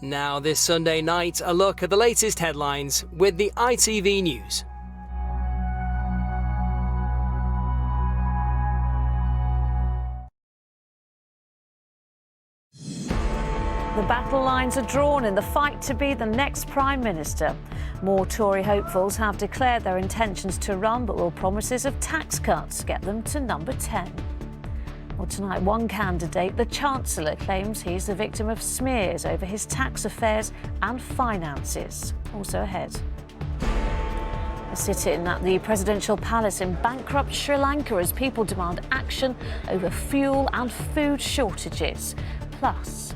Now this Sunday night, a look at the latest headlines with the ITV News. The battle lines are drawn in the fight to be the next Prime Minister. More Tory hopefuls have declared their intentions to run, but will promises of tax cuts get them to number 10? Well, tonight, one candidate, the Chancellor, claims he's the victim of smears over his tax affairs and finances. Also ahead. A sit-in at the presidential palace in bankrupt Sri Lanka as people demand action over fuel and food shortages. Plus,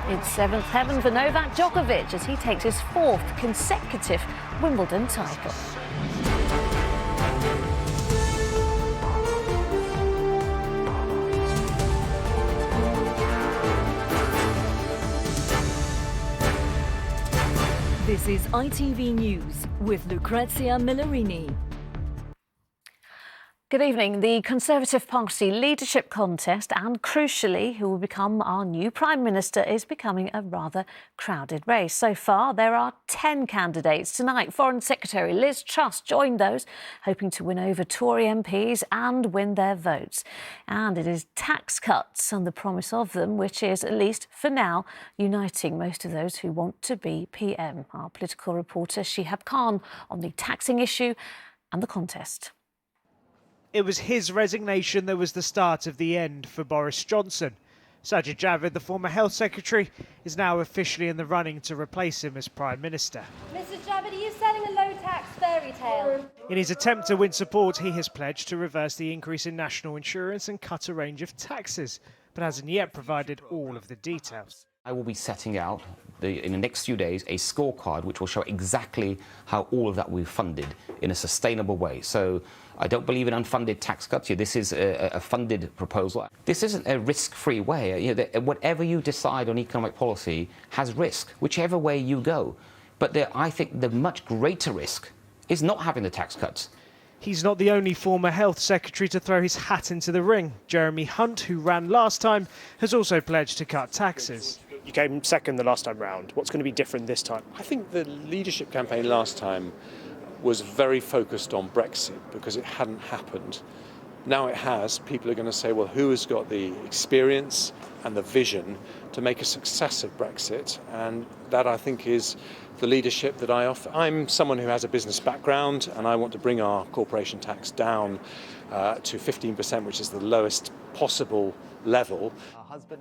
it's seventh heaven for Novak Djokovic as he takes his fourth consecutive Wimbledon title. This is ITV News with Lucrezia Millarini. Good evening. The Conservative Party leadership contest and, crucially, who will become our new Prime Minister is becoming a rather crowded race. So far, there are 10 candidates. Tonight, Foreign Secretary Liz Truss joined those, hoping to win over Tory MPs and win their votes. And it is tax cuts and the promise of them, which is, at least for now, uniting most of those who want to be PM. Our political reporter Shihab Khan on the taxing issue and the contest. It was his resignation that was the start of the end for Boris Johnson. Sajid Javid, the former Health Secretary, is now officially in the running to replace him as Prime Minister. Mr Javid, are you selling a low-tax fairy tale? In his attempt to win support, he has pledged to reverse the increase in national insurance and cut a range of taxes, but hasn't yet provided all of the details. I will be setting out in the next few days a scorecard which will show exactly how all of that will be funded in a sustainable way. So I don't believe in unfunded tax cuts. This is a funded proposal. This isn't a risk-free way. Whatever you decide on economic policy has risk, whichever way you go. But I think the much greater risk is not having the tax cuts. He's not the only former Health Secretary to throw his hat into the ring. Jeremy Hunt, who ran last time, has also pledged to cut taxes. You came second the last time round. What's going to be different this time? I think the leadership campaign last time was very focused on Brexit because it hadn't happened. Now it has. People are going to say, well, who has got the experience and the vision to make a success of Brexit? And that, I think, is the leadership that I offer. I'm someone who has a business background, and I want to bring our corporation tax down to 15%, which is the lowest possible level.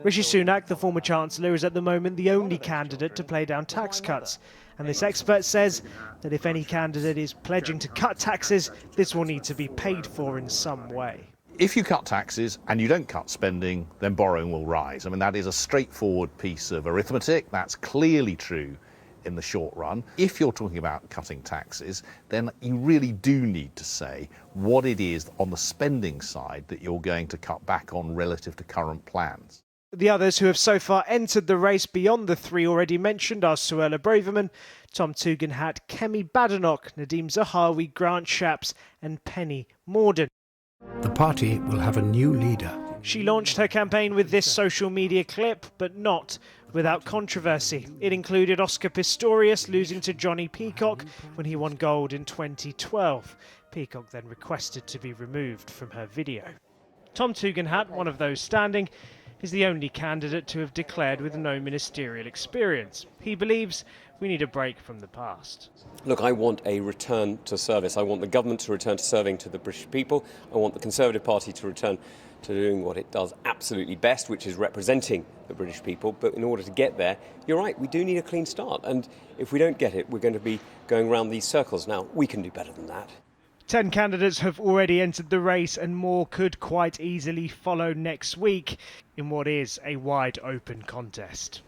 Rishi Sunak, the former Chancellor, is at the moment the only candidate to play down tax cuts. And this expert says that if any candidate is pledging to cut taxes, this will need to be paid for in some way. If you cut taxes and you don't cut spending, then borrowing will rise. I mean, that is a straightforward piece of arithmetic. That's clearly true in the short run. If you're talking about cutting taxes, then you really do need to say what it is on the spending side that you're going to cut back on relative to current plans. The others who have so far entered the race beyond the three already mentioned are Suella Braverman, Tom Tugendhat, Kemi Badenoch, Nadeem Zahawi, Grant Shapps and Penny Mordaunt. The party will have a new leader. She launched her campaign with this social media clip, but not without controversy. It included Oscar Pistorius losing to Johnny Peacock when he won gold in 2012. Peacock then requested to be removed from her video. Tom Tugendhat, one of those standing, is the only candidate to have declared with no ministerial experience. He believes we need a break from the past. Look, I want a return to service. I want the government to return to serving to the British people. I want the Conservative Party to return to doing what it does absolutely best, which is representing the British people. But in order to get there, you're right, we do need a clean start. And if we don't get it, we're going to be going around these circles. Now, we can do better than that. 10 candidates have already entered the race and more could quite easily follow next week in what is a wide open contest.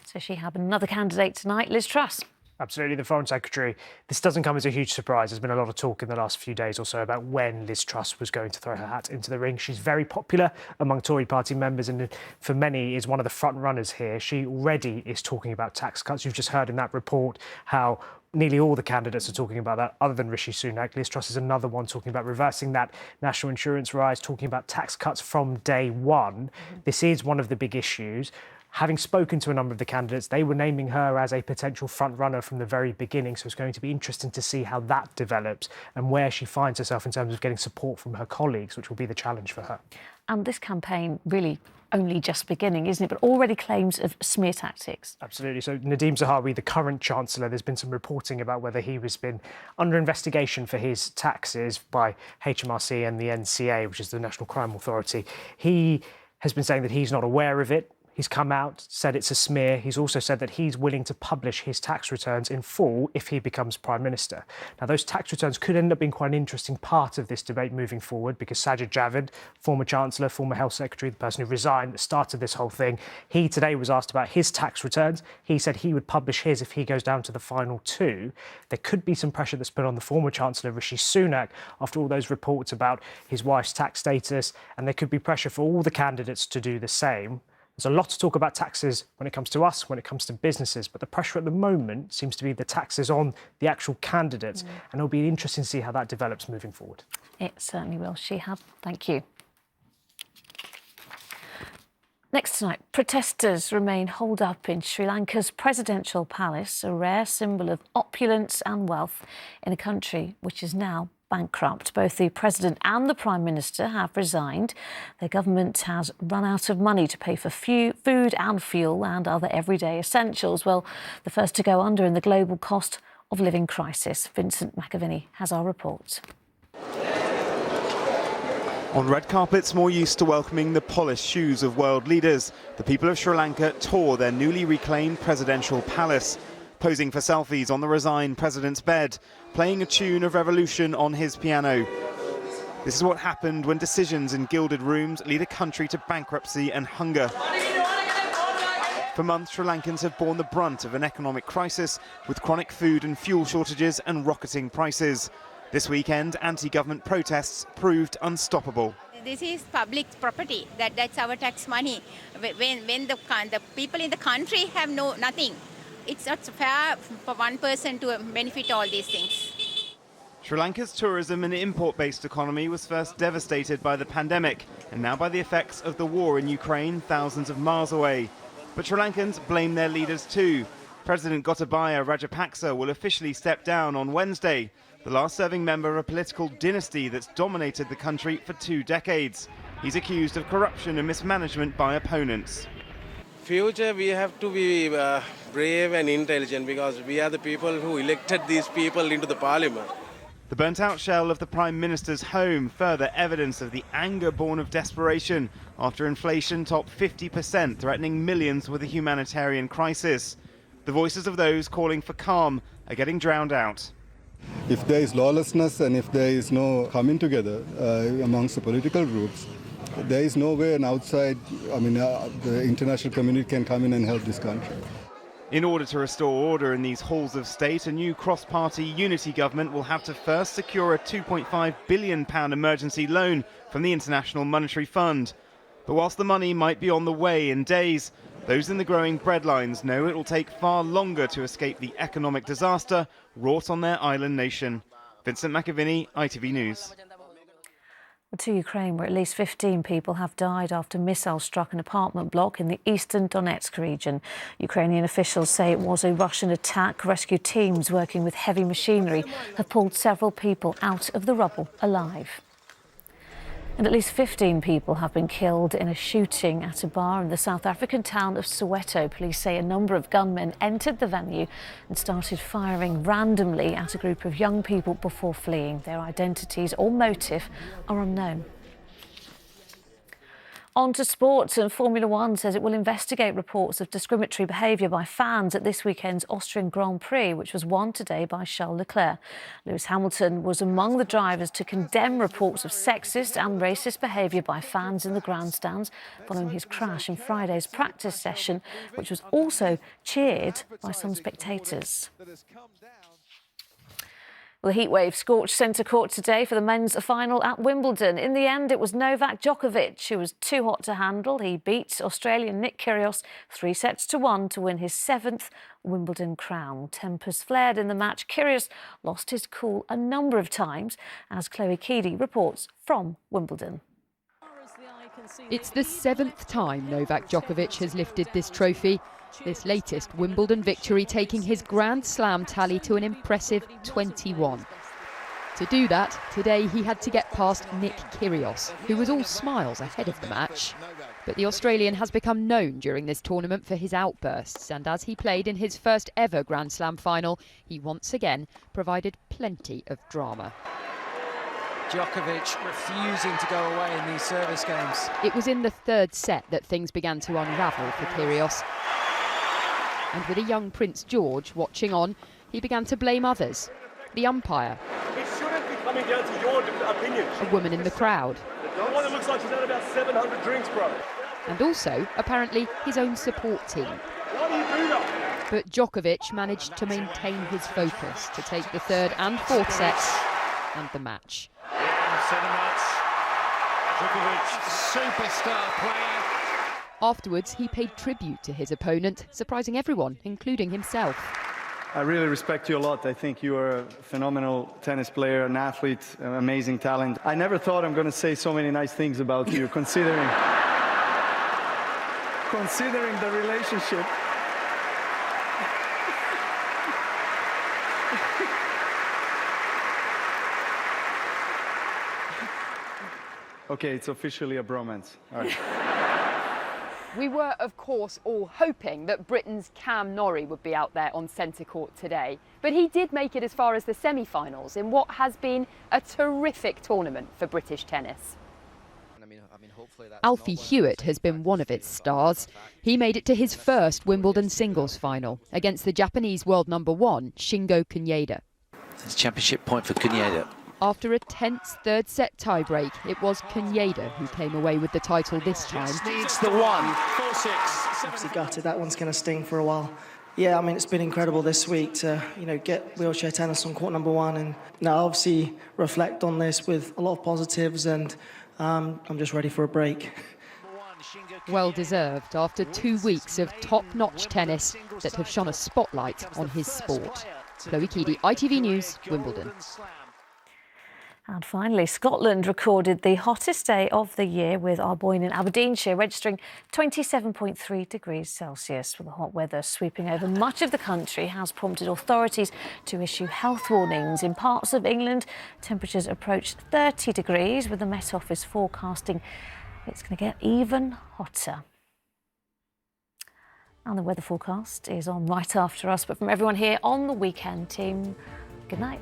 So she had another candidate tonight, Liz Truss. Absolutely, the Foreign Secretary. This doesn't come as a huge surprise. There's been a lot of talk in the last few days or so about when Liz Truss was going to throw her hat into the ring. She's very popular among Tory party members and for many is one of the front runners here. She already is talking about tax cuts. You've just heard in that report how nearly all the candidates are talking about that, other than Rishi Sunak. Liz Truss is another one talking about reversing that national insurance rise, talking about tax cuts from day one. This is one of the big issues. Having spoken to a number of the candidates, they were naming her as a potential front runner from the very beginning. So it's going to be interesting to see how that develops and where she finds herself in terms of getting support from her colleagues, which will be the challenge for her. And this campaign really only just beginning, isn't it? But already claims of smear tactics. Absolutely. So Nadeem Zahawi, the current Chancellor, there's been some reporting about whether he has been under investigation for his taxes by HMRC and the NCA, which is the National Crime Authority. He has been saying that he's not aware of it. He's come out, said it's a smear. He's also said that he's willing to publish his tax returns in full if he becomes Prime Minister. Now, those tax returns could end up being quite an interesting part of this debate moving forward, because Sajid Javid, former Chancellor, former Health Secretary, the person who resigned that started this whole thing, he today was asked about his tax returns. He said he would publish his if he goes down to the final two. There could be some pressure that's put on the former Chancellor, Rishi Sunak, after all those reports about his wife's tax status, and there could be pressure for all the candidates to do the same. There's a lot to talk about taxes when it comes to us, when it comes to businesses, but the pressure at the moment seems to be the taxes on the actual candidates, and it'll be interesting to see how that develops moving forward. It certainly will. Shihab, thank you. Next tonight, protesters remain holed up in Sri Lanka's presidential palace, a rare symbol of opulence and wealth in a country which is now bankrupt. Both the President and the Prime Minister have resigned. Their government has run out of money to pay for food and fuel and other everyday essentials. Well, the first to go under in the global cost of living crisis. Vincent McAviney has our report. On red carpets more used to welcoming the polished shoes of world leaders, the people of Sri Lanka tour their newly reclaimed presidential palace, posing for selfies on the resigned president's bed, playing a tune of revolution on his piano. This is what happened when decisions in gilded rooms lead a country to bankruptcy and hunger. For months, Sri Lankans have borne the brunt of an economic crisis with chronic food and fuel shortages and rocketing prices. This weekend, anti-government protests proved unstoppable. This is public property. That's our tax money. When the people in the country have nothing, it's not fair for one person to benefit all these things. Sri Lanka's tourism and import-based economy was first devastated by the pandemic and now by the effects of the war in Ukraine thousands of miles away. But Sri Lankans blame their leaders too. President Gotabaya Rajapaksa will officially step down on Wednesday, the last serving member of a political dynasty that's dominated the country for 2 decades. He's accused of corruption and mismanagement by opponents. Future, we have to be brave and intelligent, because we are the people who elected these people into the parliament. The burnt-out shell of the Prime Minister's home, further evidence of the anger born of desperation after inflation topped 50%, threatening millions with a humanitarian crisis. The voices of those calling for calm are getting drowned out. If there is lawlessness and if there is no coming together amongst the political groups, there is no way the international community can come in and help this country. In order to restore order in these halls of state, a new cross-party unity government will have to first secure a £2.5 billion emergency loan from the International Monetary Fund. But whilst the money might be on the way in days, those in the growing breadlines know it will take far longer to escape the economic disaster wrought on their island nation. Vincent McAviney, ITV News. To Ukraine, where at least 15 people have died after missiles struck an apartment block in the eastern Donetsk region. Ukrainian officials say it was a Russian attack. Rescue teams working with heavy machinery have pulled several people out of the rubble alive. And at least 15 people have been killed in a shooting at a bar in the South African town of Soweto. Police say a number of gunmen entered the venue and started firing randomly at a group of young people before fleeing. Their identities or motive are unknown. On to sports, and Formula One says it will investigate reports of discriminatory behaviour by fans at this weekend's Austrian Grand Prix, which was won today by Charles Leclerc. Lewis Hamilton was among the drivers to condemn reports of sexist and racist behaviour by fans in the grandstands following his crash in Friday's practice session, which was also cheered by some spectators. Well, the heatwave scorched centre court today for the men's final at Wimbledon. In the end, it was Novak Djokovic who was too hot to handle. He beat Australian Nick Kyrgios 3-1 to win his 7th Wimbledon crown. Tempers flared in the match. Kyrgios lost his cool a number of times, as Chloe Keedy reports from Wimbledon. It's the 7th time Novak Djokovic has lifted this trophy. This latest Wimbledon victory taking his Grand Slam tally to an impressive 21. To do that, today he had to get past Nick Kyrgios, who was all smiles ahead of the match. But the Australian has become known during this tournament for his outbursts, and as he played in his first ever Grand Slam final, he once again provided plenty of drama. Djokovic refusing to go away in these service games. It was in the 3rd set that things began to unravel for Kyrgios. And with a young Prince George watching on, he began to blame others. The umpire. It shouldn't be coming down to your opinion. A woman in the crowd. The one that looks like she's had about 700 drinks, bro. And also, apparently, his own support team. Why do you do that? But Djokovic managed to maintain his focus to take the 3rd and 4th sets and the match. Djokovic, superstar player. Afterwards, he paid tribute to his opponent, surprising everyone, including himself. I really respect you a lot. I think you are a phenomenal tennis player, an athlete, an amazing talent. I never thought I'm going to say so many nice things about you, considering the relationship. Okay, it's officially a bromance. All right. We were, of course, all hoping that Britain's Cam Norrie would be out there on centre court today. But he did make it as far as the semi-finals in what has been a terrific tournament for British tennis. Alfie Hewitt has been one of its stars. He made it to his first Wimbledon singles final against the Japanese world #1, Shingo Kunieda. It's a championship point for Kunieda. After a tense 3rd set tiebreak, it was Kunieda who came away with the title this time. Needs the one. 4-6. Obviously gutted. That one's going to sting for a while. Yeah, I mean, it's been incredible this week to, get wheelchair tennis on court #1, and now obviously reflect on this with a lot of positives, and I'm just ready for a break. Well deserved after 2 weeks of top-notch tennis that have shone a spotlight on his sport. Chloe Keedy, ITV News, Wimbledon. And finally, Scotland recorded the hottest day of the year, with Arboyne in Aberdeenshire registering 27.3 degrees Celsius. Well, the hot weather sweeping over much of the country has prompted authorities to issue health warnings. In parts of England, temperatures approached 30 degrees, with the Met Office forecasting it's going to get even hotter. And the weather forecast is on right after us. But from everyone here on the Weekend team, good night.